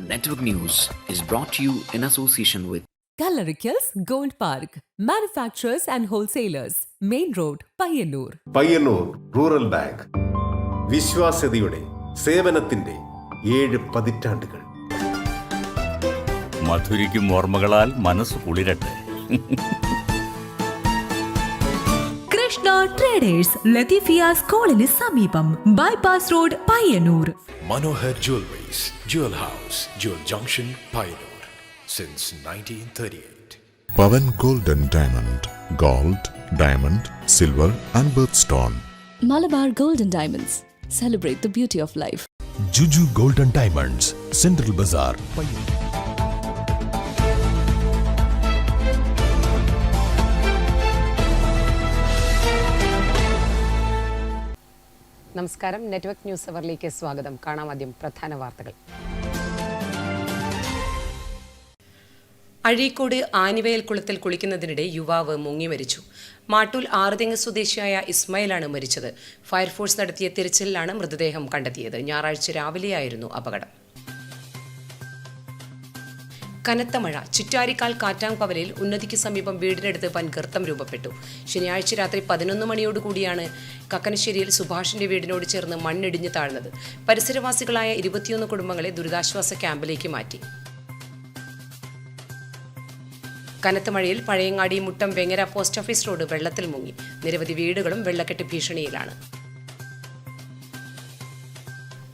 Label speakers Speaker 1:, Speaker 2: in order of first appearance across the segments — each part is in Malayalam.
Speaker 1: Network News is brought to you in association with
Speaker 2: Coloricals Gold Park, manufacturers and wholesalers, Main Road, Payyannur.
Speaker 3: Payyannur rural bank വിശ്വാസ്യതയുടെ സേവനത്തിന്റെ 7 പതിറ്റാണ്ടുകൾ.
Speaker 4: മധുരിക്കും ഓർമ്മകളാൽ മനസ്സ് കുളിരട്ടെ.
Speaker 2: കൃഷ്ണ ട്രേഡേഴ്സ് ലത്തീഫിയ സ്കൂളിന് സമീപം bypass road Payyanur.
Speaker 5: Manohar Jewelries, Jewel House, Jewel Junction, Pioneer, since 1938.
Speaker 6: Pavan Gold and Diamond, Gold, Diamond, Silver and Birthstone.
Speaker 7: Malabar Gold and Diamonds, celebrate the beauty of life.
Speaker 5: Juju Gold and Diamonds, Central Bazaar, Pioneer.
Speaker 8: നമസ്കാരം. നെറ്റ്വർക്ക് ന്യൂസ് അവറിലേക്ക് സ്വാഗതം. കാണാം ആദ്യം പ്രധാന വാർത്തകൾ. അഴീക്കോട് ആനിവയൽ കുളത്തിൽ കുളിക്കുന്നതിനിടെ യുവാവ് മുങ്ങി മരിച്ചു. മാട്ടൂൽ ആറുതെങ്ങ് സ്വദേശിയായ ഇസ്മായിലാണ് മരിച്ചത്. ഫയർഫോഴ്സ് നടത്തിയ തിരച്ചിലിലാണ് മൃതദേഹം കണ്ടെത്തിയത്. ഞായറാഴ്ച രാവിലെയായിരുന്നു അപകടം. കനത്ത മഴ. ചിറ്റാരിക്കാൽ കാറ്റാംകവലയിൽ ഉന്നതിക്ക് സമീപം വീടിനടുത്ത് വൻ ഗർത്തം രൂപപ്പെട്ടു. ശനിയാഴ്ച രാത്രി 11 മണിയോടുകൂടിയാണ് കക്കനശ്ശേരിയിൽ സുഭാഷിന്റെ വീടിനോട് ചേർന്ന് മണ്ണിടിഞ്ഞ് താഴ്ന്നത്. പരിസരവാസികളായ 21 കുടുംബങ്ങളെ ദുരിതാശ്വാസ ക്യാമ്പിലേക്ക് മാറ്റി. കനത്ത മഴയിൽ Pazhayangadi Muttam Vengara post office road വെള്ളത്തിൽ മുങ്ങി. നിരവധി വീടുകളും വെള്ളക്കെട്ട് ഭീഷണിയിലാണ്.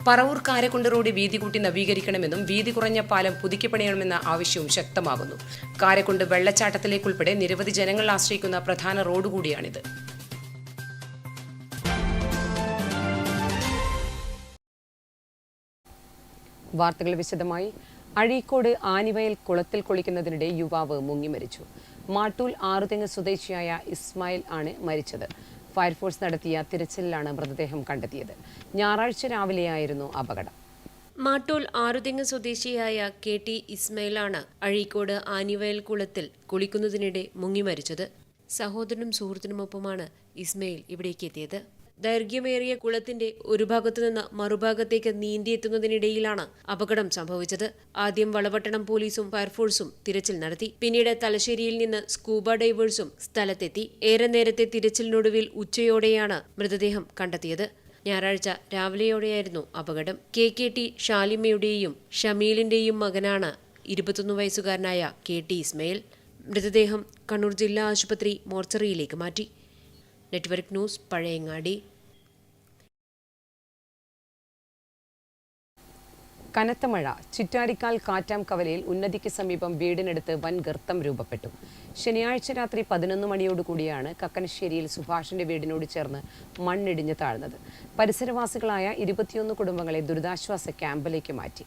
Speaker 8: പറവൂർ കാരക്കുണ്ട് റോഡ് വീതി കൂട്ടി നവീകരിക്കണമെന്നും വീതി കുറഞ്ഞ പാലം പുതുക്കി പണിയണമെന്ന ആവശ്യവും ശക്തമാകുന്നു. കാരക്കുണ്ട് വെള്ളച്ചാട്ടത്തിലേക്കുൾപ്പെടെ നിരവധി ജനങ്ങൾ ആശ്രയിക്കുന്ന പ്രധാന റോഡ് കൂടിയാണിത്. വാർത്തകൾ വിശദമായി. അഴീക്കോട് ആനിവയൽ കുളത്തിൽ കുളിക്കുന്നതിനിടെ യുവാവ് മുങ്ങി മരിച്ചു. മാട്ടൂൽ ആറുതെങ്ങ് സ്വദേശിയായ ഇസ്മായിൽ ആണ് മരിച്ചത്. ഫയർഫോഴ്സ് നടത്തിയ തിരച്ചിലിലാണ് മൃതദേഹം കണ്ടെത്തിയത്. ഞായറാഴ്ച രാവിലെയായിരുന്നു അപകടം.
Speaker 9: മാട്ടൂൽ ആറുതെങ്ങ് സ്വദേശിയായ KT ഇസ്മായിലാണ് അഴീക്കോട് ആനിവയൽ കുളത്തിൽ കുളിക്കുന്നതിനിടെ മുങ്ങി മരിച്ചത്. സഹോദരനും സുഹൃത്തിനുമൊപ്പമാണ് ഇസ്മായിൽ ഇവിടേക്ക് എത്തിയത്. ദൈർഘ്യമേറിയ കുളത്തിന്റെ ഒരു ഭാഗത്തു നിന്ന് മറുഭാഗത്തേക്ക് നീന്തിയെത്തുന്നതിനിടയിലാണ് അപകടം സംഭവിച്ചത്. ആദ്യം വളപട്ടണം പോലീസും ഫയർഫോഴ്സും തിരച്ചിൽ നടത്തി. പിന്നീട് തലശ്ശേരിയിൽ നിന്ന് സ്കൂബ ഡൈവേഴ്സും സ്ഥലത്തെത്തി. ഏറെ നേരത്തെ തിരച്ചിലിനൊടുവിൽ ഉച്ചയോടെയാണ് മൃതദേഹം കണ്ടെത്തിയത്. ഞായറാഴ്ച രാവിലെയോടെയായിരുന്നു അപകടം. KT ഷാലിമയുടെയും ഷമീലിന്റെയും മകനാണ് 21 വയസ്സുകാരനായ KT ഇസ്മായിൽ. മൃതദേഹം കണ്ണൂർ ജില്ലാ ആശുപത്രി മോർച്ചറിയിലേക്ക് മാറ്റി. Network news, Pazhayangadi.
Speaker 8: കനത്ത മഴ. ചിറ്റാരിക്കാൽ കാറ്റാംകവലയിൽ ഉന്നതിക്ക് സമീപം വീടിനടുത്ത് വൻ ഗർത്തം രൂപപ്പെട്ടു. ശനിയാഴ്ച രാത്രി 11 മണിയോടുകൂടിയാണ് കക്കനശ്ശേരിയിൽ സുഭാഷിന്റെ വീടിനോട് ചേർന്ന് മണ്ണിടിഞ്ഞ് താഴ്ന്നത്. പരിസരവാസികളായ 21 കുടുംബങ്ങളെ ദുരിതാശ്വാസ ക്യാമ്പിലേക്ക് മാറ്റി.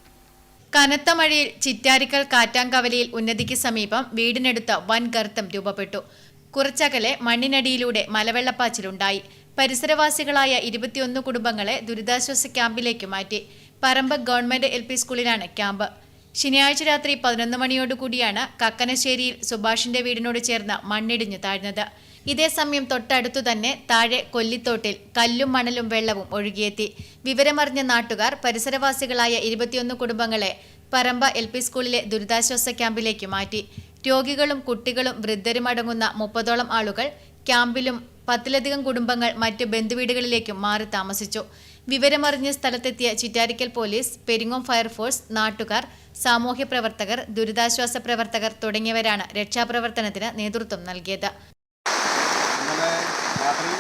Speaker 10: കനത്ത മഴയിൽ ചിറ്റാരിക്കൽ കാറ്റാംകവലയിൽ ഉന്നതിക്ക് സമീപം വീടിനടുത്ത് വൻ ഗർത്തം രൂപപ്പെട്ടു. കുറച്ചകലെ മണ്ണിനടിയിലൂടെ മലവെള്ളപ്പാച്ചിലുണ്ടായി. പരിസരവാസികളായ 21 കുടുംബങ്ങളെ ദുരിതാശ്വാസ ക്യാമ്പിലേക്ക് മാറ്റി. പറമ്പ് ഗവൺമെന്റ് LP സ്കൂളിലാണ് ക്യാമ്പ്. ശനിയാഴ്ച രാത്രി 11 മണിയോടുകൂടിയാണ് കക്കനശ്ശേരിയിൽ സുഭാഷിന്റെ വീടിനോട് ചേർന്ന് മണ്ണിടിഞ്ഞു താഴ്ന്നത്. ഇതേസമയം തൊട്ടടുത്തു തന്നെ താഴെ കൊല്ലിത്തോട്ടിൽ കല്ലും മണലും വെള്ളവും ഒഴുകിയെത്തി. വിവരമറിഞ്ഞ നാട്ടുകാർ പരിസരവാസികളായ 21 കുടുംബങ്ങളെ പറമ്പ LP സ്കൂളിലെ ദുരിതാശ്വാസ ക്യാമ്പിലേക്ക് മാറ്റി. രോഗികളും കുട്ടികളും വൃദ്ധരും അടങ്ങുന്ന 30ഓളം ആളുകൾ ക്യാമ്പിലും 10ലധികം കുടുംബങ്ങൾ മറ്റ് ബന്ധുവീടുകളിലേക്കും മാറി താമസിച്ചു. വിവരമറിഞ്ഞ് സ്ഥലത്തെത്തിയ ചിറ്റാരിക്കൽ പോലീസ്, പെരിങ്ങോം ഫയർഫോഴ്സ്, നാട്ടുകാർ, സാമൂഹ്യ പ്രവർത്തകർ, ദുരിതാശ്വാസ പ്രവർത്തകർ തുടങ്ങിയവരാണ് രക്ഷാപ്രവർത്തനത്തിന് നേതൃത്വം നൽകിയത്.
Speaker 11: ഇന്നലെ രാത്രി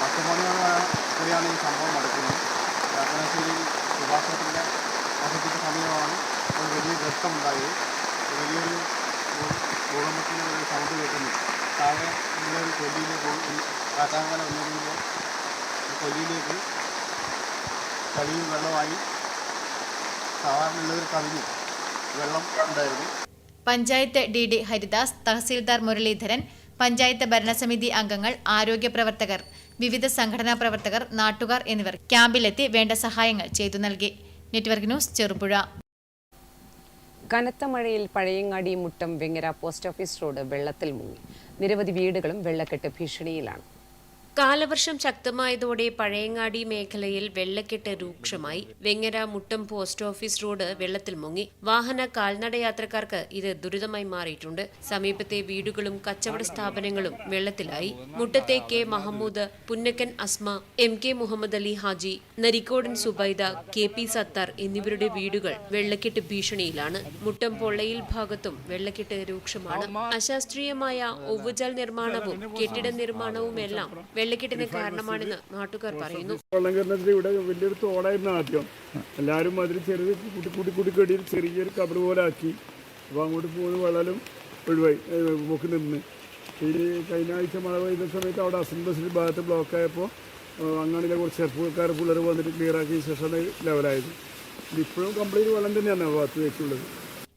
Speaker 11: 10 മണിയോടെയാണ് ഈ സംഭവം നടക്കുന്നത്. കക്കനശ്ശേരി സുഭാഷത്തിന്റെ വസതിക്ക് സമീപമാണ് ഒരു വലിയ ഗർത്തമുണ്ടായത്. വലിയൊരു ഭൂകമ്പത്തിന് ഒരു സൗണ്ട് കേൾക്കുന്നു. താഴെ ഉള്ളൊരു കൊല്ലിയിലേക്ക് കാറ്റാങ്കല ഉന്നതിയിലെ കൊല്ലിയിലേക്ക് ചളിയും വെള്ളമായി സാധാരണ ഉള്ളവർ കവിഞ്ഞു വെള്ളം ഉണ്ടായിരുന്നു.
Speaker 10: പഞ്ചായത്ത് DD ഹരിദാസ്, തഹസീൽദാർ മുരളീധരൻ, പഞ്ചായത്ത് ഭരണസമിതി അംഗങ്ങൾ, ആരോഗ്യ പ്രവർത്തകർ, വിവിധ സംഘടനാ പ്രവർത്തകർ, നാട്ടുകാർ എന്നിവർ ക്യാമ്പിലെത്തി വേണ്ട സഹായങ്ങൾ ചെയ്തു നൽകി. Network news, Cherupuzha.
Speaker 8: കനത്ത മഴയിൽ Pazhayangadi Muttam Vengara post office road വെള്ളത്തിൽ മുങ്ങി. നിരവധി വീടുകളും വെള്ളക്കെട്ട് ഭീഷണിയിലാണ്.
Speaker 9: കാലവർഷം ശക്തമായതോടെ പഴയങ്ങാടി മേഖലയിൽ വെള്ളക്കെട്ട് രൂക്ഷമായി. Vengara Muttam post office road വെള്ളത്തിൽ മുങ്ങി. വാഹന കാൽനട യാത്രക്കാർക്ക് ഇത് ദുരിതമായി മാറിയിട്ടുണ്ട്. സമീപത്തെ വീടുകളും കച്ചവട സ്ഥാപനങ്ങളും വെള്ളത്തിലായി. മുട്ടത്തെ K Mahmood, Punnakkan Asma, MK Muhammad Ali Haji, Narikkodan Subaida, KP Sattar എന്നിവരുടെ വീടുകൾ വെള്ളക്കെട്ട് ഭീഷണിയിലാണ്. മുട്ടം പൊള്ളയിൽ ഭാഗത്തും വെള്ളക്കെട്ട് രൂക്ഷമാണ്. അശാസ്ത്രീയമായ ഒവുജാൽ നിർമ്മാണവും കെട്ടിട നിർമ്മാണവുമെല്ലാം വെള്ളക്കെട്ടിന് കാരണമാണെന്ന് നാട്ടുകാർ പറയുന്നു.
Speaker 11: വെള്ളം കയറുന്നതിൽ ഇവിടെ വലിയൊരു തോടായിരുന്നു ആദ്യം. എല്ലാവരും അതിൽ ചെറിയ കുടിക്കടിയിൽ ചെറിയൊരു കബർ പോലെ ആക്കി. അപ്പോൾ അങ്ങോട്ട് പോകുന്ന വെള്ളം ഒഴിവായി പോക്ക് നിന്ന്. ഈ കഴിഞ്ഞ ആഴ്ച മഴ പെയ്യുന്ന സമയത്ത് അവിടെ അസംബ്ലി ഭാഗത്ത് ബ്ലോക്കായപ്പോൾ അങ്ങനെയുള്ള കുറച്ച് ചെറുപ്പക്കാർ പിള്ളേർ വന്നിട്ട് ക്ലിയർ ആക്കിയ ശേഷമാണ് ലെവലായത്. ഇപ്പോഴും കംപ്ലീറ്റ് വെള്ളം തന്നെയാണ് ആ ഭാഗത്ത് വെച്ചുള്ളത്.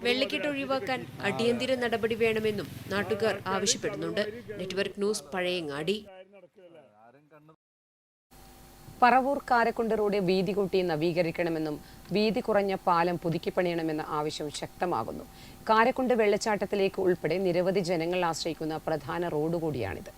Speaker 9: വെള്ളക്കെട്ട് ഒഴിവാക്കാൻ അടിയന്തര നടപടി വേണമെന്നും നാട്ടുകാർ ആവശ്യപ്പെടുന്നുണ്ട്. Network news, Pazhayangadi.
Speaker 8: Paravur Karakkund road വീതി കൂട്ടി നവീകരിക്കണമെന്നും വീതി കുറഞ്ഞ പാലം പുതുക്കിപ്പണിയണമെന്ന ആവശ്യം ശക്തമാകുന്നു. കാരക്കുണ്ട് വെള്ളച്ചാട്ടത്തിലേക്ക് ഉൾപ്പെടെ നിരവധി ജനങ്ങൾ ആശ്രയിക്കുന്ന പ്രധാന റോഡ് കൂടിയാണിത്.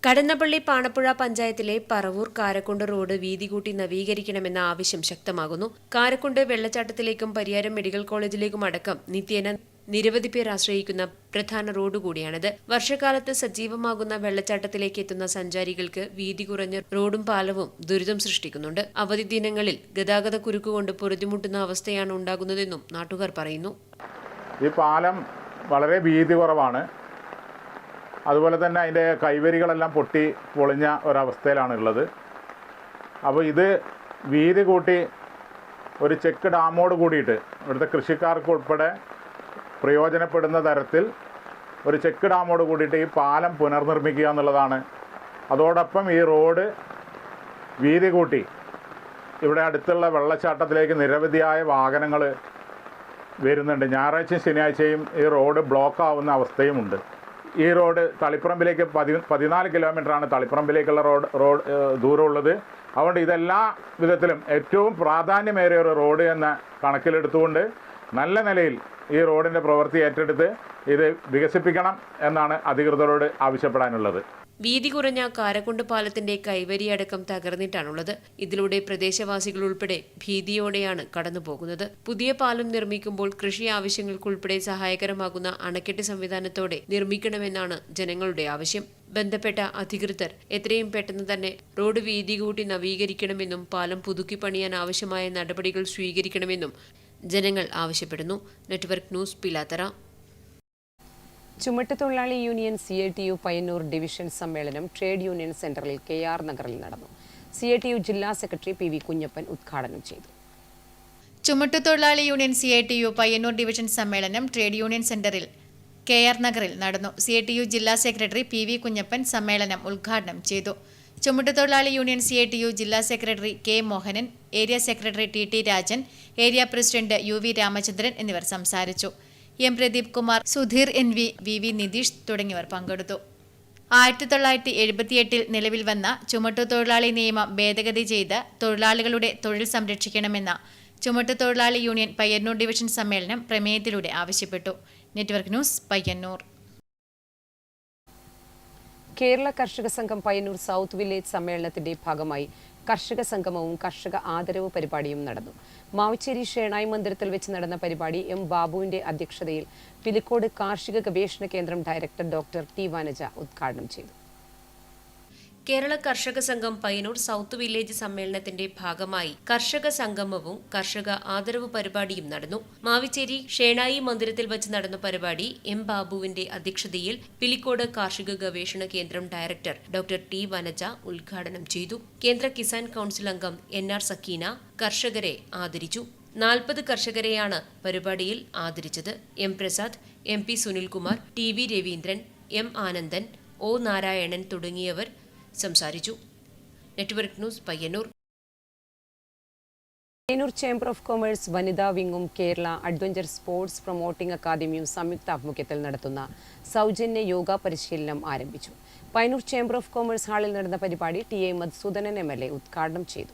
Speaker 9: കടന്നപ്പള്ളി പാണപ്പുഴ പഞ്ചായത്തിലെ പറവൂർ കാരക്കുണ്ട് റോഡ് വീതി കൂട്ടി നവീകരിക്കണമെന്ന ആവശ്യം ശക്തമാകുന്നു. കാരക്കുണ്ട് വെള്ളച്ചാട്ടത്തിലേക്കും പരിയാരം മെഡിക്കൽ കോളേജിലേക്കും അടക്കം നിത്യേന നിരവധി പേർ ആശ്രയിക്കുന്ന പ്രധാന റോഡ് കൂടിയാണിത്. വർഷകാലത്ത് സജീവമാകുന്ന വെള്ളച്ചാട്ടത്തിലേക്ക് എത്തുന്ന സഞ്ചാരികൾക്ക് വീതി കുറഞ്ഞ റോഡും പാലവും ദുരിതം സൃഷ്ടിക്കുന്നുണ്ട്. അവധി ദിനങ്ങളിൽ ഗതാഗത കുരുക്കുകൊണ്ട് പൊറുതിമുട്ടുന്ന അവസ്ഥയാണ് ഉണ്ടാകുന്നതെന്നും നാട്ടുകാർ പറയുന്നു.
Speaker 11: ഈ പാലം വളരെ വീതി കുറവാണ്. അതുപോലെ തന്നെ അതിൻ്റെ കൈവരികളെല്ലാം പൊളിഞ്ഞ ഒരവസ്ഥയിലാണുള്ളത്. അപ്പോൾ ഇത് വീതി കൂട്ടി ഒരു ചെക്ക് ഡാമോട് കൂടിയിട്ട് ഇവിടുത്തെ കൃഷിക്കാർക്ക് ഉൾപ്പെടെ പ്രയോജനപ്പെടുന്ന തരത്തിൽ ഒരു ചെക്ക് ഡാമോട് കൂടിയിട്ട് ഈ പാലം പുനർനിർമ്മിക്കുക എന്നുള്ളതാണ്. അതോടൊപ്പം ഈ റോഡ് വീതി കൂട്ടി ഇവിടെ അടുത്തുള്ള വെള്ളച്ചാട്ടത്തിലേക്ക് നിരവധിയായ വാഹനങ്ങൾ വരുന്നുണ്ട്. ഞായറാഴ്ചയും ശനിയാഴ്ചയും ഈ റോഡ് ബ്ലോക്ക് ആവുന്ന അവസ്ഥയുമുണ്ട്. ഈ റോഡ് തളിപ്പറമ്പിലേക്ക് 14 കിലോമീറ്ററാണ് തളിപ്പറമ്പിലേക്കുള്ള റോഡ് ദൂരമുള്ളത്. അതുകൊണ്ട് ഇതെല്ലാ വിധത്തിലും ഏറ്റവും പ്രാധാന്യമേറിയ ഒരു റോഡ് എന്ന കണക്കിലെടുത്തുകൊണ്ട് നല്ല നിലയിൽ ഈ റോഡിൻ്റെ പ്രവൃത്തി ഏറ്റെടുത്ത് ഇത് വികസിപ്പിക്കണം എന്നാണ് അധികൃതരോട് ആവശ്യപ്പെടാനുള്ളത്.
Speaker 9: വീതി കുറഞ്ഞ കാരക്കുണ്ട് പാലത്തിന്റെ കൈവരിയടക്കം തകർന്നിട്ടാണുള്ളത്. ഇതിലൂടെ പ്രദേശവാസികൾ ഉൾപ്പെടെ ഭീതിയോടെയാണ് കടന്നുപോകുന്നത്. പുതിയ പാലം നിർമ്മിക്കുമ്പോൾ കൃഷി ആവശ്യങ്ങൾക്കുൾപ്പെടെ സഹായകരമാകുന്ന അണക്കെട്ട് സംവിധാനത്തോടെ നിർമ്മിക്കണമെന്നാണ് ജനങ്ങളുടെ ആവശ്യം. ബന്ധപ്പെട്ട അധികൃതർ എത്രയും പെട്ടെന്ന് തന്നെ റോഡ് വീതി കൂട്ടി നവീകരിക്കണമെന്നും പാലം പുതുക്കി പണിയാൻ ആവശ്യമായ നടപടികൾ സ്വീകരിക്കണമെന്നും ജനങ്ങൾ ആവശ്യപ്പെടുന്നു. Network news, Pilathara.
Speaker 8: ചുമട്ടുതൊഴിലാളി യൂണിയൻ CITU പയ്യന്നൂർ ഡിവിഷൻ സമ്മേളനം ട്രേഡ് യൂണിയൻ സെന്ററിൽ KR നഗറിൽ നടന്നു. CITU ജില്ലാ സെക്രട്ടറി PV കുഞ്ഞപ്പൻ ഉദ്ഘാടനം ചെയ്തു.
Speaker 10: ചുമട്ടുതൊഴിലാളി യൂണിയൻ CITU പയ്യന്നൂർ ഡിവിഷൻ സമ്മേളനം ട്രേഡ് യൂണിയൻ സെന്ററിൽ KR നഗറിൽ നടന്നു. CITU ജില്ലാ സെക്രട്ടറി PV കുഞ്ഞപ്പൻ സമ്മേളനം ഉദ്ഘാടനം ചെയ്തു. ചുമട്ടുതൊഴിലാളി യൂണിയൻ CITU ജില്ലാ secretary K Mohanan, area secretary TT Rajan, area president UV Ramachandran എന്നിവർ സംസാരിച്ചു. M Pradeep Kumar, Sudheer NV, VV Nitish തുടങ്ങിയവർ പങ്കെടുത്തു. 1978 നിലവിൽ വന്ന ചുമട്ടുതൊഴിലാളി നിയമം ഭേദഗതി ചെയ്ത് തൊഴിലാളികളുടെ തൊഴിൽ സംരക്ഷിക്കണമെന്ന ചുമട്ടുതൊഴിലാളി യൂണിയൻ പയ്യന്നൂർ ഡിവിഷൻ സമ്മേളനം പ്രമേയത്തിലൂടെ ആവശ്യപ്പെട്ടു. Network news, Payyanur.
Speaker 8: കേരള കർഷക സംഘം പയ്യന്നൂർ സൗത്ത് വില്ലേജ് സമ്മേളനത്തിന്റെ ഭാഗമായി കർഷക സംഗമവും കർഷക ആദരവ് പരിപാടിയും നടന്നു. മാവിച്ചേരി ഷേണായി മന്ദിരത്തിൽ വെച്ച് നടന്ന പരിപാടി M ബാബുവിന്റെ അധ്യക്ഷതയിൽ പിലിക്കോട് കാർഷിക ഗവേഷണ കേന്ദ്രം ഡയറക്ടർ ഡോക്ടർ T വനജ ഉദ്ഘാടനം ചെയ്തു.
Speaker 9: കേരള കർഷക സംഘം പയ്യന്നൂർ സൗത്ത് വില്ലേജ് സമ്മേളനത്തിന്റെ ഭാഗമായി കർഷക സംഗമവും കർഷക ആദരവ് പരിപാടിയും നടന്നു. മാവിച്ചേരി ഷേണായി മന്ദിരത്തിൽ വെച്ച് നടന്ന പരിപാടി M ബാബുവിന്റെ അധ്യക്ഷതയിൽ പിലിക്കോട് കാർഷിക ഗവേഷണ കേന്ദ്രം ഡയറക്ടർ ഡോക്ടർ T വനജ ഉദ്ഘാടനം ചെയ്തു. കേന്ദ്ര കിസാൻ കൌൺസിൽ അംഗം NR സക്കീന കർഷകരെ ആദരിച്ചു. 40 കർഷകരെയാണ് പരിപാടിയിൽ ആദരിച്ചത്. M Prasad, MP Sunilkumar, TV Raveendran, M Anandan, O Narayanan തുടങ്ങിയവർ സംസാരിച്ചു. Network news, Payyanur.
Speaker 8: Payyanur chamber of commerce വനിതാ വിങ്ങും കേരള അഡ്വഞ്ചർ സ്പോർട്സ് പ്രൊമോട്ടിംഗ് അക്കാദമിയും സംയുക്ത ആഭിമുഖ്യത്തിൽ നടത്തുന്ന സൗജന്യ യോഗ പരിശീലനം ആരംഭിച്ചു. പയ്യന്നൂർ ചേംബർ ഓഫ് കൊമേഴ്സ് ഹാളിൽ നടന്ന പരിപാടി TA മധുസൂദനൻ MLA ഉദ്ഘാടനം ചെയ്തു.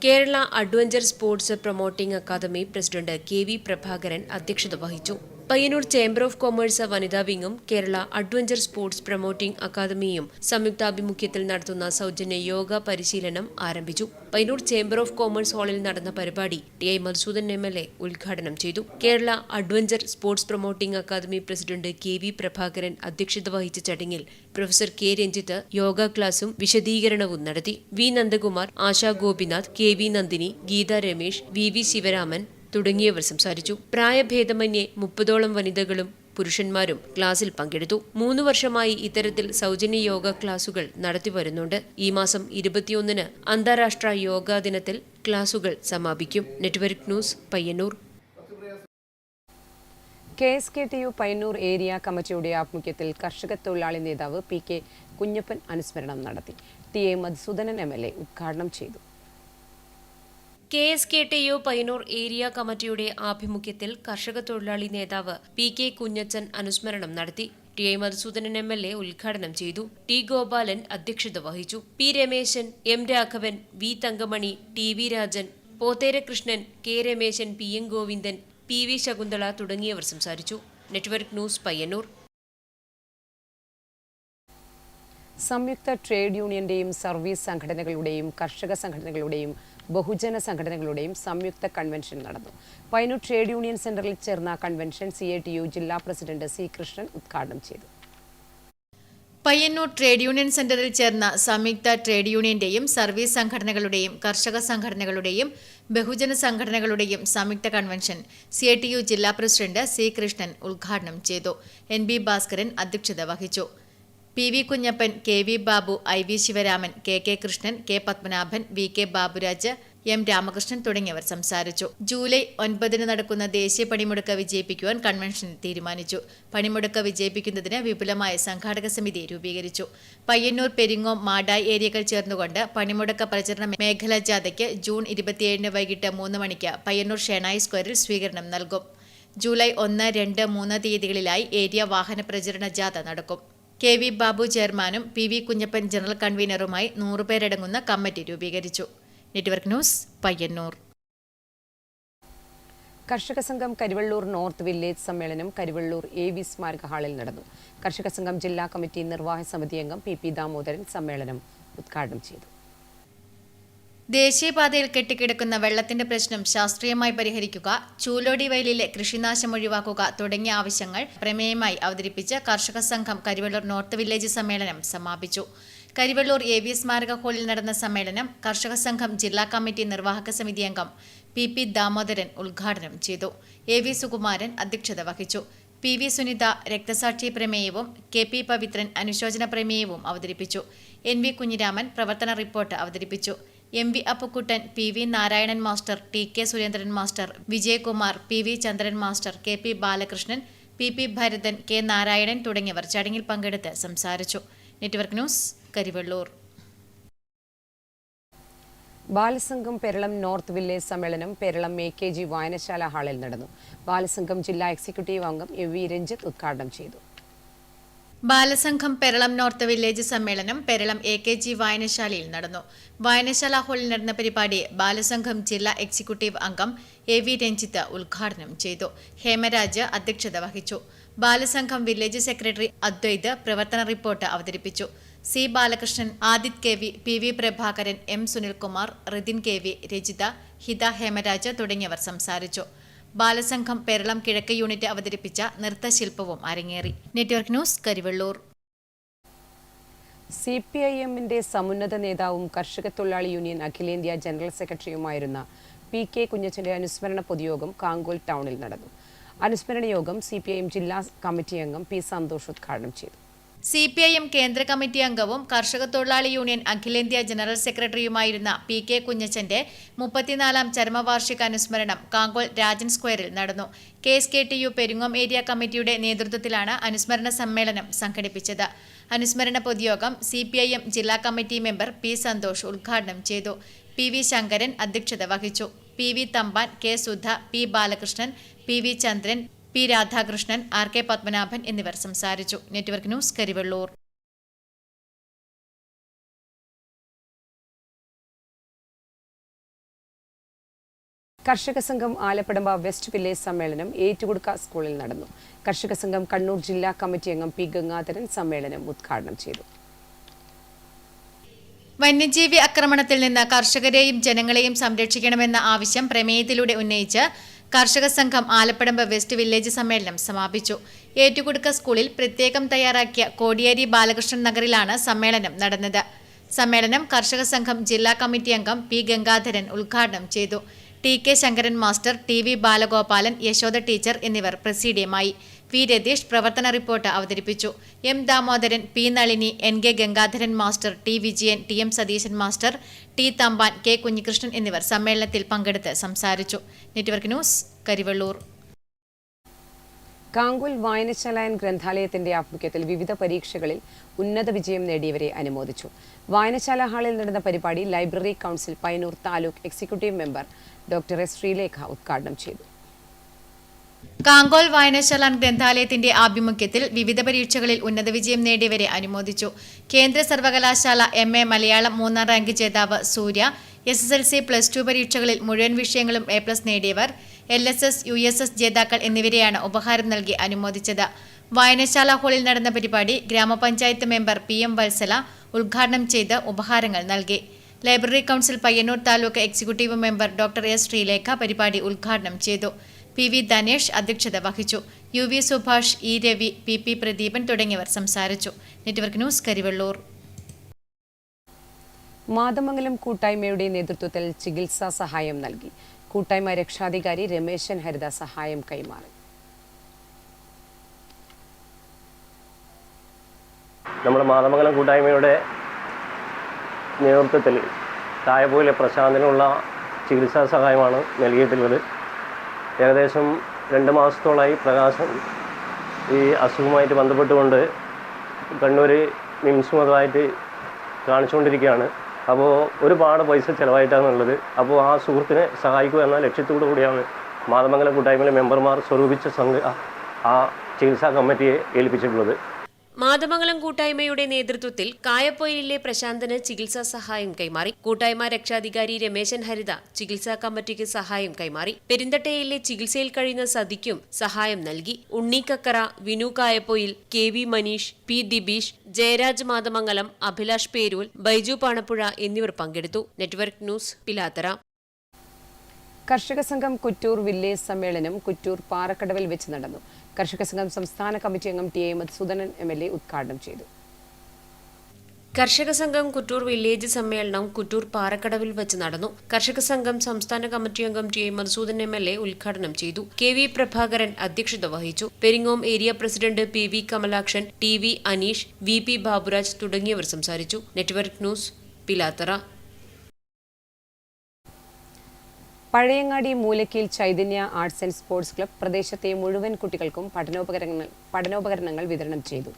Speaker 9: Kerala adventure sports promoting academy president KV Prabhakaran അധ്യക്ഷത വഹിച്ചു. പയ്യന്നൂർ ചേംബർ ഓഫ് കൊമേഴ്സ് വനിതാ വിങ്ങും കേരള അഡ്വഞ്ചർ സ്പോർട്സ് പ്രൊമോട്ടിംഗ് അക്കാദമിയും സംയുക്താഭിമുഖ്യത്തിൽ നടത്തുന്ന സൗജന്യ യോഗ പരിശീലനം ആരംഭിച്ചു. പയ്യന്നൂർ ചേംബർ ഓഫ് കൊമേഴ്സ് ഹാളിൽ നടന്ന പരിപാടി ടി.ഐ. മധുസൂദൻ എം.എൽ.എ. ഉദ്ഘാടനം ചെയ്തു. Kerala adventure sports promoting academy president K V. Prabhakaran അധ്യക്ഷത വഹിച്ച ചടങ്ങിൽ പ്രൊഫസർ കെ. രഞ്ജിത്ത് യോഗ ക്ലാസും വിശദീകരണവും നടത്തി. V. Nandakumar, Asha Gopinath, K. V. Nandini, Geetha Ramesh, V. Sivaraman തുടങ്ങിയവർ സംസാരിച്ചു. പ്രായഭേദമന്യേ 30ഓളം വനിതകളും പുരുഷന്മാരും ക്ലാസിൽ പങ്കെടുത്തു. 3 വർഷമായി ഇത്തരത്തിൽ സൗജന്യ യോഗ ക്ലാസുകൾ നടത്തിവരുന്നുണ്ട്. ഈ മാസം 21-ന് അന്താരാഷ്ട്ര യോഗാ ദിനത്തിൽ ക്ലാസുകൾ സമാപിക്കും. Network news, Payyanur.
Speaker 8: KSKTU Payyanur area കമ്മിറ്റിയുടെ ആഭിമുഖ്യത്തിൽ കർഷക തൊഴിലാളി നേതാവ് P.K. കുഞ്ഞപ്പൻ അനുസ്മരണം നടത്തി. T.A. മധുസൂദനൻ എം.എൽ.എ. ഉദ്ഘാടനം ചെയ്തു.
Speaker 9: KSKTU പയ്യന്നൂർ ഏരിയ കമ്മിറ്റിയുടെ ആഭിമുഖ്യത്തിൽ കർഷക തൊഴിലാളി നേതാവ് P.K. കുഞ്ഞച്ചൻ അനുസ്മരണം നടത്തി. T.I. മധുസൂദനൻ എം.എൽ.എ. ഉദ്ഘാടനം ചെയ്തു. T. ഗോപാലൻ അധ്യക്ഷത വഹിച്ചു. P. Rameshan, M. Raghavan, V. Thankamani, T.V. Rajan, Pothera Krishnan, K. Rameshan, P.N. Govindan, P.V. Shakuntala തുടങ്ങിയവർ സംസാരിച്ചു. Network news, Payyanur.
Speaker 8: സംയുക്ത ട്രേഡ് യൂണിയന്റെയും സർവീസ് സംഘടനകളുടെയും കർഷക സംഘടനകളുടെയും ബഹുജന സംഘടനകളുടെയും സംയുക്ത കൺവെൻഷൻ നടന്നു. പയ്യന്നൂർ ട്രേഡ് യൂണിയൻ സെന്ററിൽ ചേർന്ന കൺവെൻഷൻ CITU ജില്ലാ പ്രസിഡന്റ് C. കൃഷ്ണൻ ഉദ്ഘാടനം ചെയ്തു.
Speaker 10: പയ്യന്നൂർ ട്രേഡ് യൂണിയൻ സെന്ററിൽ ചേർന്ന സംയുക്ത ട്രേഡ് യൂണിയന്റെയും സർവീസ് സംഘടനകളുടെയും കർഷക സംഘടനകളുടെയും ബഹുജന സംഘടനകളുടെയും സംയുക്ത കൺവെൻഷൻ CITU ജില്ലാ പ്രസിഡന്റ് C. കൃഷ്ണൻ ഉദ്ഘാടനം ചെയ്തു. NB ഭാസ്കരൻ അധ്യക്ഷത വഹിച്ചു. PV Kunjappan, KV Babu, IV Sivaraman, KK Krishnan, K. Padmanabhan, VK Baburaj, M. Ramakrishnan തുടങ്ങിയവർ സംസാരിച്ചു. ജൂലൈ 9-ന് നടക്കുന്ന ദേശീയ പണിമുടക്ക് വിജയിപ്പിക്കുവാൻ കൺവെൻഷനിൽ തീരുമാനിച്ചു. പണിമുടക്ക് വിജയിപ്പിക്കുന്നതിന് വിപുലമായ സംഘാടക സമിതി രൂപീകരിച്ചു. പയ്യന്നൂർ, പെരിങ്ങോം, മാടായി ഏരിയകൾ ചേർന്നുകൊണ്ട് പണിമുടക്ക് പ്രചരണ മേഖലാ ജാഥയ്ക്ക് ജൂൺ 27-ന് വൈകിട്ട് 3 മണിക്ക് പയ്യന്നൂർ ഷെനായി സ്ക്വയറിൽ സ്വീകരണം നൽകും. ജൂലൈ 1, 2, 3 തീയതികളിലായി ഏരിയ വാഹന പ്രചരണ ജാഥ നടക്കും. KV ബാബു ചെയർമാനും PV കുഞ്ഞപ്പൻ ജനറൽ കൺവീനറുമായി 100 പേരടങ്ങുന്ന കമ്മിറ്റി രൂപീകരിച്ചു. Network news, Payyanur.
Speaker 8: കർഷക സംഘം കരിവള്ളൂർ നോർത്ത് വില്ലേജ് സമ്മേളനം കരിവള്ളൂർ AV സ്മാരക ഹാളിൽ നടന്നു. കർഷക സംഘം ജില്ലാ കമ്മിറ്റി നിർവാഹക സമിതി അംഗം PP ദാമോദരൻ സമ്മേളനം ഉദ്ഘാടനം ചെയ്തു.
Speaker 10: ദേശീയപാതയിൽ കെട്ടിക്കിടക്കുന്ന വെള്ളത്തിന്റെ പ്രശ്നം ശാസ്ത്രീയമായി പരിഹരിക്കുക, ചൂലോടി വയലിലെ കൃഷിനാശം ഒഴിവാക്കുക തുടങ്ങിയ ആവശ്യങ്ങൾ പ്രമേയമായി അവതരിപ്പിച്ച് കർഷക സംഘം കരിവള്ളൂർ നോർത്ത് വില്ലേജ് സമ്മേളനം സമാപിച്ചു. കരിവള്ളൂർ AV സ്മാരക ഹാളിൽ നടന്ന സമ്മേളനം കർഷക സംഘം ജില്ലാ കമ്മിറ്റി നിർവാഹക സമിതി അംഗം PP ദാമോദരൻ ഉദ്ഘാടനം ചെയ്തു. AV സുകുമാരൻ അധ്യക്ഷത വഹിച്ചു. PV സുനിത രക്തസാക്ഷി പ്രമേയവും KP പവിത്രൻ അനുശോചന പ്രമേയവും അവതരിപ്പിച്ചു. NV കുഞ്ഞിരാമൻ പ്രവർത്തന റിപ്പോർട്ട് അവതരിപ്പിച്ചു. MV Appukuttan, PV Narayanan master, TK Surendran master, Vijayakumar, PV Chandran master, KP Balakrishnan, PP Bharathan, K Narayanan തുടങ്ങിയവർ ചടങ്ങിൽ പങ്കെടുത്ത് സംസാരിച്ചു. Network news, Karivellur.
Speaker 8: Balasangham Peralam north village സമ്മേളനം പെരളം AKG വായനശാല ഹാളിൽ നടന്നു. ബാലസംഘം ജില്ലാ എക്സിക്യൂട്ടീവ് അംഗം MV രഞ്ജിത്ത് ഉദ്ഘാടനം ചെയ്തു.
Speaker 10: ബാലസംഘം പെരളം നോർത്ത് വില്ലേജ് സമ്മേളനം പെരളം AKG വായനശാലയിൽ നടന്നു. വായനശാല ഹാളിൽ നടന്ന പരിപാടി ബാലസംഘം ജില്ലാ എക്സിക്യൂട്ടീവ് അംഗം AV രഞ്ജിത്ത് ഉദ്ഘാടനം ചെയ്തു. ഹേമരാജ് അധ്യക്ഷത വഹിച്ചു. ബാലസംഘം വില്ലേജ് സെക്രട്ടറി അദ്വൈത് പ്രവർത്തന റിപ്പോർട്ട് അവതരിപ്പിച്ചു. C. Balakrishnan, Adith KV, PV Prabhakaran, M. Sunilkumar, Rithin KV, Rajitha, ഹിത, ഹേമരാജ് തുടങ്ങിയവർ സംസാരിച്ചു. ബാലസംഘം പെരളം കിഴക്ക് യൂണിറ്റ് അവതരിപ്പിച്ച നൃത്തശില്പവും അരങ്ങേറി. Network news, Karivellur.
Speaker 8: CPIM-ന്റെ സമുന്നത നേതാവും കർഷക തൊഴിലാളി യൂണിയൻ അഖിലേന്ത്യാ ജനറൽ സെക്രട്ടറിയുമായിരുന്ന P.K. കുഞ്ഞച്ചന്റെ അനുസ്മരണ പൊതുയോഗം കാങ്കോൽ ടൗണിൽ നടന്നു. അനുസ്മരണ യോഗം CPIM ജില്ലാ കമ്മിറ്റി അംഗം P. സന്തോഷ് ഉദ്ഘാടനം ചെയ്തു.
Speaker 10: CPIM കേന്ദ്ര കമ്മിറ്റി അംഗവും കർഷക തൊഴിലാളി യൂണിയൻ അഖിലേന്ത്യാ ജനറൽ സെക്രട്ടറിയുമായിരുന്ന P.K. കുഞ്ഞച്ചന്റെ 34-ാം ചരമവാർഷിക അനുസ്മരണം കാങ്കോൽ രാജൻ സ്ക്വയറിൽ നടന്നു. KSKTU പെരിങ്ങോം ഏരിയ കമ്മിറ്റിയുടെ നേതൃത്വത്തിലാണ് അനുസ്മരണ സമ്മേളനം സംഘടിപ്പിച്ചത്. അനുസ്മരണ പൊതുയോഗം CPIM ജില്ലാ കമ്മിറ്റി മെമ്പർ P. സന്തോഷ് ഉദ്ഘാടനം ചെയ്തു. PV ശങ്കരൻ അധ്യക്ഷത വഹിച്ചു. PV Thampan, K. Sudha, P. Balakrishnan, PV ചന്ദ്രൻ, P. രാധാകൃഷ്ണൻ, RK പത്മനാഭൻ എന്നിവർ സംസാരിച്ചു. Network news, Karivellur.
Speaker 8: കർഷക സംഘം ആലപ്പടമ്പ വെസ്റ്റ് വില്ലേജ് സമ്മേളനം ഏറ്റുകൊടുക്ക സ്കൂളിൽ നടന്നു. കർഷക സംഘം കണ്ണൂർ ജില്ലാ കമ്മിറ്റി അംഗം പി ഗംഗാധരൻ സമ്മേളനം ഉദ്ഘാടനം ചെയ്തു.
Speaker 10: വന്യജീവി ആക്രമണത്തിൽ നിന്ന് കർഷകരെയും ജനങ്ങളെയും സംരക്ഷിക്കണമെന്ന ആവശ്യം പ്രമേയത്തിലൂടെ ഉന്നയിച്ച് കർഷക സംഘം ആലപ്പടമ്പ വെസ്റ്റ് വില്ലേജ് സമ്മേളനം സമാപിച്ചു. ഏറ്റുകൊടുക്ക സ്കൂളിൽ പ്രത്യേകം തയ്യാറാക്കിയ കോടിയേരി ബാലകൃഷ്ണൻ നഗറിലാണ് സമ്മേളനം നടന്നത്. സമ്മേളനം കർഷക സംഘം ജില്ലാ കമ്മിറ്റി അംഗം പി ഗംഗാധരൻ ഉദ്ഘാടനം ചെയ്തു. T K Sankaran master, T V Balagopalan, Yashoda teacher എന്നിവർ പ്രസിഡിയമായി. വി രതീഷ് പ്രവർത്തന റിപ്പോർട്ട് അവതരിപ്പിച്ചു. M Damodaran, P Nalini, N K Gangadharan master, T Vijayan, T M Satheesan master, T Thampan, K Kunhikrishnan എന്നിവർ സമ്മേളനത്തിൽ പങ്കെടുത്ത് സംസാരിച്ചു. Network news, Karivellur.
Speaker 8: കാങ്കുൽ വായനശാല ഗ്രന്ഥാലയത്തിന്റെ ആഭിമുഖ്യത്തിൽ വിവിധ പരീക്ഷകളിൽ ഉന്നത വിജയം നേടിയവരെ അനുമോദിച്ചു. വായനശാല ഹാളിൽ നടന്ന പരിപാടി library council Payyanur taluk executive member doctor S Sreelekha ഉദ്ഘാടനം ചെയ്തു.
Speaker 10: കാങ്കോൽ വായനശാല ഗ്രന്ഥാലയത്തിന്റെ ആഭിമുഖ്യത്തിൽ വിവിധ പരീക്ഷകളിൽ ഉന്നത വിജയം നേടിയവരെ അനുമോദിച്ചു. കേന്ദ്ര സർവകലാശാല MA മലയാളം 3ാം റാങ്ക് ജേതാവ് സൂര്യ, SSLC +2 പരീക്ഷകളിൽ മുഴുവൻ വിഷയങ്ങളും A+ നേടിയവർ, LSS, USS ജേതാക്കൾ എന്നിവരെയാണ് ഉപഹാരം നൽകി അനുമോദിച്ചത്. വായനശാല ഹാളിൽ നടന്ന പരിപാടി ഗ്രാമപഞ്ചായത്ത് മെമ്പർ PM വത്സല ഉദ്ഘാടനം ചെയ്ത് ഉപഹാരങ്ങൾ നൽകി. Library council Payyanur taluk executive member doctor S Sreelekha പരിപാടി ഉദ്ഘാടനം ചെയ്തു. PV ധനേഷ് അധ്യക്ഷത വഹിച്ചു. UV Subhash, E Ravi, PP Pradeepan തുടങ്ങിയവർ സംസാരിച്ചു. Network news, Karivellur.
Speaker 8: മാതമംഗലം കൂട്ടായ്മയുടെ നേതൃത്വത്തിൽ ചികിത്സാ സഹായം നൽകി. കൂട്ടായ്മ രക്ഷാധികാരി രമേശൻ ഹരിത സഹായം കൈമാറി.
Speaker 12: നമ്മുടെ മാതമംഗലം കൂട്ടായ്മയുടെ നേതൃത്വത്തിൽ തായപൂരിലെ പ്രശാന്തിനുള്ള ചികിത്സാ സഹായമാണ് നൽകിയിട്ടുള്ളത്. ഏകദേശം 2 മാസത്തോളമായി പ്രകാശം ഈ അസുഖവുമായിട്ട് ബന്ധപ്പെട്ടുകൊണ്ട് കണ്ണൂർ മിംസുമതായിട്ട് കാണിച്ചുകൊണ്ടിരിക്കുകയാണ്. അപ്പോൾ ഒരുപാട് പൈസ ചിലവായിട്ടാണുള്ളത്. അപ്പോൾ ആ സുഹൃത്തിനെ സഹായിക്കുക എന്ന ലക്ഷ്യത്തോടു കൂടിയാണ് മാതമംഗലം കൂട്ടായ്മയിലെ മെമ്പർമാർ സ്വരൂപിച്ച ആ ചികിത്സാ കമ്മിറ്റിയെ ഏൽപ്പിച്ചിട്ടുള്ളത്.
Speaker 9: മാതമംഗലം കൂട്ടായ്മയുടെ നേതൃത്വത്തിൽ കായപ്പൊയിലിലെ പ്രശാന്തന് ചികിത്സാ സഹായം കൈമാറി. കൂട്ടായ്മ രക്ഷാധികാരി രമേശൻ ഹരിത ചികിത്സാ കമ്മിറ്റിക്ക് സഹായം കൈമാറി. പെരിന്തട്ടയിലെ ചികിത്സയിൽ കഴിയുന്ന സതിക്കും സഹായം നൽകി. ഉണ്ണിക്കക്കറ, വിനു കായപ്പൊയിൽ, KV മനീഷ്, P ദിബീഷ്, ജയരാജ് മാതമംഗലം, അഭിലാഷ് പേരൂൽ, ബൈജു പാണപ്പുഴ എന്നിവർ പങ്കെടുത്തു. Network news, Pilathara.
Speaker 8: കർഷക സംഘം കുറ്റൂർ വില്ലേജ് സമ്മേളനം കുറ്റൂർ പാറക്കടവിൽ വെച്ച് നടന്നു. കർഷക സംഘം സംസ്ഥാന കമ്മിറ്റി അംഗം TA മധുസൂദനൻ MLA ഉദ്ഘാടനം ചെയ്തു.
Speaker 9: കർഷക സംഘം കുറ്റൂർ വില്ലേജ് സമ്മേളനം കുറ്റൂർ പാറക്കടവിൽ വെച്ച് നടന്നു. കർഷക സംഘം സംസ്ഥാന കമ്മിറ്റി അംഗം TA മധുസൂദനൻ MLA ഉദ്ഘാടനം ചെയ്തു. KV പ്രഭാകരൻ അധ്യക്ഷത വഹിച്ചു. Peringome area president PV Kamalakshan, TV Aneesh, VP Baburaj തുടങ്ങിയവർ സംസാരിച്ചു. Network news, Pilathara.
Speaker 8: Pazhayangadi Moolakkeel Chaithanya arts and sports club പ്രദേശത്തെ മുഴുവൻ കുട്ടികൾക്കും പഠനോപകരണങ്ങൾ വിതരണം ചെയ്തു.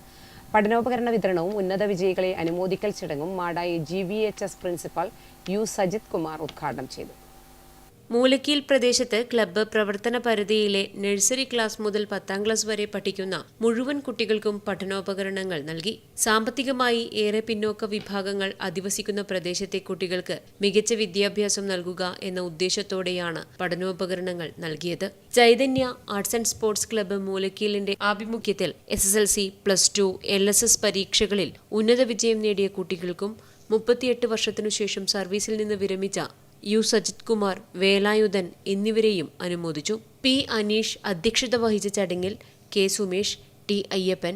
Speaker 8: പഠനോപകരണ വിതരണവും ഉന്നത വിജയികളെ അനുമോദിക്കൽ ചടങ്ങും Madayi GVHS principal U Sajith Kumar ഉദ്ഘാടനം ചെയ്തു.
Speaker 9: മൂലക്കീൽ പ്രദേശത്ത് ക്ലബ്ബ് പ്രവർത്തന പരിധിയിലെ നഴ്സറി ക്ലാസ് മുതൽ 10ാം ക്ലാസ് വരെ പഠിക്കുന്ന മുഴുവൻ കുട്ടികൾക്കും പഠനോപകരണങ്ങൾ നൽകി. സാമ്പത്തികമായി ഏറെ പിന്നോക്ക വിഭാഗങ്ങൾ അധിവസിക്കുന്ന പ്രദേശത്തെ കുട്ടികൾക്ക് മികച്ച വിദ്യാഭ്യാസം നൽകുക എന്ന ഉദ്ദേശത്തോടെയാണ് പഠനോപകരണങ്ങൾ നൽകിയത്. Chaithanya arts and sports club മൂലക്കീലിന്റെ ആഭിമുഖ്യത്തിൽ SSLC, +2, LSS പരീക്ഷകളിൽ ഉന്നത വിജയം നേടിയ കുട്ടികൾക്കും 38 വർഷത്തിനുശേഷം സർവീസിൽ നിന്ന് വിരമിച്ച U സജിത് കുമാർ, വേലായുധൻ എന്നിവരെയും അനുമോദിച്ചു. P അനീഷ് അധ്യക്ഷത വഹിച്ച ചടങ്ങിൽ K സുമേഷ്, T അയ്യപ്പൻ,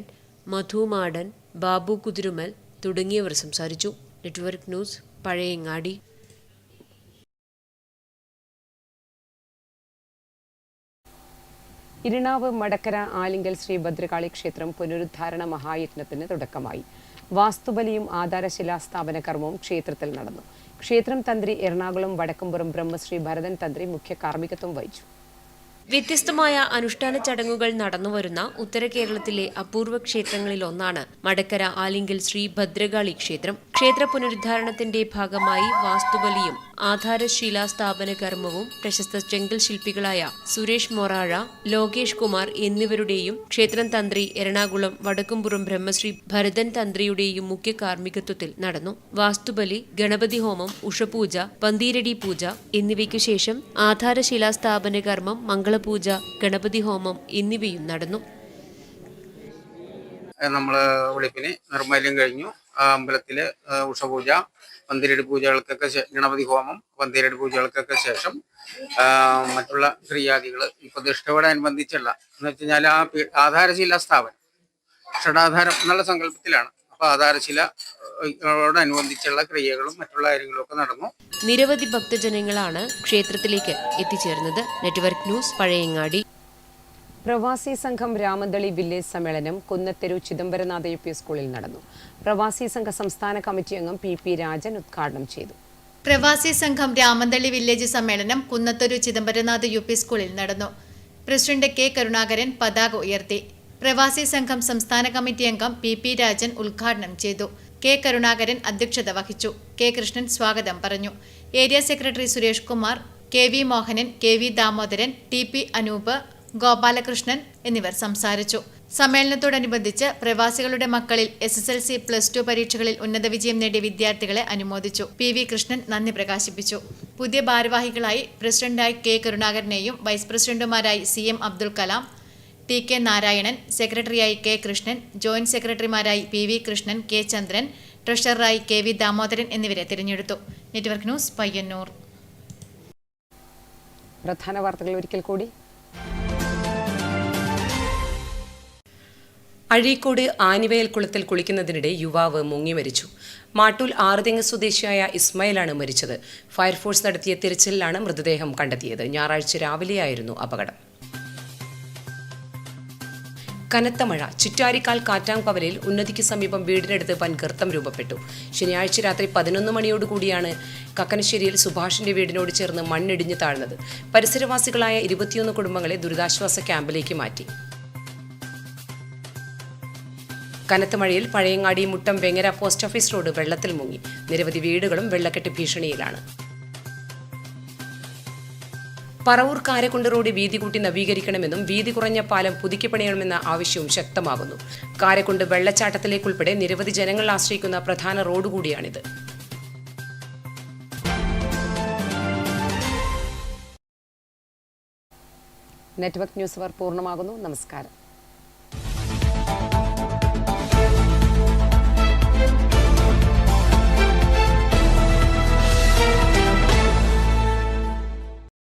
Speaker 9: മധു മാടൻ, ബാബു കുതിരുമൽ തുടങ്ങിയവർ സംസാരിച്ചു. Network news, Pazhayangadi.
Speaker 8: ഇരിണാവ് മടക്കര ആലിങ്കൽ ശ്രീ ഭദ്രകാളി ക്ഷേത്രം പുനരുദ്ധാരണ മഹായജ്ഞത്തിന് തുടക്കമായി. വാസ്തുബലിയും ആധാരശിലാസ്ഥാപന കർമ്മവും ക്ഷേത്രത്തിൽ നടന്നു. ക്ഷേത്രം തന്ത്രി എറണാകുളം വടക്കുംപുറം ബ്രഹ്മശ്രീ ഭരതൻ തന്ത്രി മുഖ്യ കാർമ്മികത്വം വഹിച്ചു.
Speaker 9: വ്യത്യസ്തമായ അനുഷ്ഠാന ചടങ്ങുകൾ നടന്നുവരുന്ന ഉത്തര കേരളത്തിലെ അപൂർവ ക്ഷേത്രങ്ങളിലൊന്നാണ് മടക്കര ആലിങ്കൽ ശ്രീ ഭദ്രകാളി ക്ഷേത്രം. ക്ഷേത്ര പുനരുദ്ധാരണത്തിന്റെ ഭാഗമായി വാസ്തുബലിയും ആധാരശിലാസ്ഥാപന കർമ്മവും പ്രശസ്ത ചെങ്കൽ ശില്പികളായ സുരേഷ് മൊറാഴ, ലോകേഷ് കുമാർ എന്നിവരുടെയും ക്ഷേത്രം തന്ത്രി എറണാകുളം വടക്കുംപുറം ബ്രഹ്മശ്രീ ഭരതൻ തന്ത്രിയുടെയും മുഖ്യ കാർമ്മികത്വത്തിൽ നടന്നു. വാസ്തുബലി, ഗണപതി ഹോമം, ഉഷപൂജ, പന്തീരടി പൂജ എന്നിവയ്ക്കു ശേഷം ആധാരശിലാസ്ഥാപന കർമ്മം, മംഗളപൂജ, ഗണപതി ഹോമം എന്നിവയും നടന്നു.
Speaker 13: നമ്മൾ വെളുപ്പിന് നിർമ്മല്യം കഴിഞ്ഞു. അമ്പലത്തിലെ ഉഷപൂജ, പന്തീരടി പൂജകൾക്കൊക്കെ ഗണപതി ഹോമം, പന്തീരടി പൂജകൾക്കൊക്കെ ശേഷം മറ്റുള്ള ക്രിയാദികൾ ഈ പ്രതിഷ്ഠയോടനുബന്ധിച്ചുള്ള എന്ന് വെച്ച് കഴിഞ്ഞാൽ ആ ആധാരശില സ്ഥാപനം ഷഡാധാരം എന്നുള്ള സങ്കല്പത്തിലാണ്. അപ്പോൾ ആധാരശിലയോടനുബന്ധിച്ചുള്ള ക്രിയകളും മറ്റുള്ള കാര്യങ്ങളും ഒക്കെ നടന്നു.
Speaker 9: നിരവധി ഭക്തജനങ്ങളാണ് ക്ഷേത്രത്തിലേക്ക് എത്തിച്ചേർന്നത്. Network news, Pazhayangadi.
Speaker 8: പ്രവാസി സംഘം രാമന്തളി വില്ലേജ് സമ്മേളനം കുന്നത്തെരു ചിദംബരനാഥ UP സ്കൂളിൽ നടന്നു. പ്രവാസി സംഘ സംസ്ഥാന കമ്മിറ്റി അംഗം PP രാജൻ ഉദ്ഘാടനം ചെയ്തു.
Speaker 10: പ്രവാസി സംഘം രാമന്തളി വില്ലേജ് സമ്മേളനം കുന്നത്തൊരു ചിദംബരനാഥ UP സ്കൂളിൽ നടന്നു. പ്രസിഡന്റ് K കരുണാകരൻ പതാക ഉയർത്തി. പ്രവാസി സംഘം സംസ്ഥാന കമ്മിറ്റി അംഗം PP രാജൻ ഉദ്ഘാടനം ചെയ്തു. K കരുണാകരൻ അധ്യക്ഷത വഹിച്ചു. K കൃഷ്ണൻ സ്വാഗതം പറഞ്ഞു. Area secretary Suresh Kumar, KV Mohanan, KV Damodaran, TP Anoop, Gopalakrishnan എന്നിവർ സംസാരിച്ചു. സമ്മേളനത്തോടനുബന്ധിച്ച് പ്രവാസികളുടെ മക്കളിൽ SSLC, +2 പരീക്ഷകളിൽ ഉന്നത വിജയം നേടിയ വിദ്യാർത്ഥികളെ അനുമോദിച്ചു. PV കൃഷ്ണൻ നന്ദി പ്രകാശിപ്പിച്ചു. പുതിയ ഭാരവാഹികളായി പ്രസിഡന്റായി K കരുണാകരനെയും വൈസ് പ്രസിഡന്റുമാരായി CM അബ്ദുൽ കലാം, TK നാരായണൻ, സെക്രട്ടറിയായി K കൃഷ്ണൻ, ജോയിന്റ് സെക്രട്ടറിമാരായി PV കൃഷ്ണൻ, K ചന്ദ്രൻ, ട്രഷററായി KV ദാമോദരൻ എന്നിവരെ തിരഞ്ഞെടുത്തു. Network news, Payyannur.
Speaker 8: പ്രധാന വാർത്തകൾ ഒരിക്കൽ കൂടി.
Speaker 14: അഴീക്കോട് ആനിവയൽ കുളത്തിൽ കുളിക്കുന്നതിനിടെ യുവാവ് മുങ്ങി മരിച്ചു. മാട്ടൂൽ ആറുതെങ്ങ് സ്വദേശിയായ ഇസ്മായിലാണ് മരിച്ചത്. ഫയർഫോഴ്സ് നടത്തിയ തിരച്ചിലിലാണ് മൃതദേഹം കണ്ടെത്തിയത്. ഞായറാഴ്ച രാവിലെയായിരുന്നു അപകടം. കനത്ത മഴ. ചിറ്റാരിക്കാൽ കാറ്റാങ്കവലയിൽ ഉന്നതിക്ക് സമീപം വീടിനടുത്ത് വൻ ഗർത്തം രൂപപ്പെട്ടു. ശനിയാഴ്ച രാത്രി 11 മണിയോടുകൂടിയാണ് കക്കനശ്ശേരിയിൽ സുഭാഷിന്റെ വീടിനോട് ചേർന്ന് മണ്ണിടിഞ്ഞ് താഴ്ന്നത്. പരിസരവാസികളായ 21 കുടുംബങ്ങളെ ദുരിതാശ്വാസ ക്യാമ്പിലേക്ക് മാറ്റി. കനത്ത മഴയിൽ Pazhayangadi Muttam Vengara post office road വെള്ളത്തിൽ മുങ്ങി. നിരവധി വീടുകളും വെള്ളക്കെട്ട് ഭീഷണിയിലാണ്. പറവൂർ കാരക്കുണ്ട് റോഡ് വീതി കൂട്ടി നവീകരിക്കണമെന്നും വീതി കുറഞ്ഞ പാലം പുതുക്കിപ്പണിയണമെന്ന ആവശ്യവും ശക്തമാകുന്നു. കാരക്കുണ്ട് വെള്ളച്ചാട്ടത്തിലേക്കുൾപ്പെടെ നിരവധി ജനങ്ങൾ ആശ്രയിക്കുന്ന പ്രധാന റോഡ് കൂടിയാണിത്.
Speaker 8: നെറ്റ്വർക്ക് ന്യൂസ് അവർ പൂർണ്ണമാകുന്നു. നമസ്കാരം.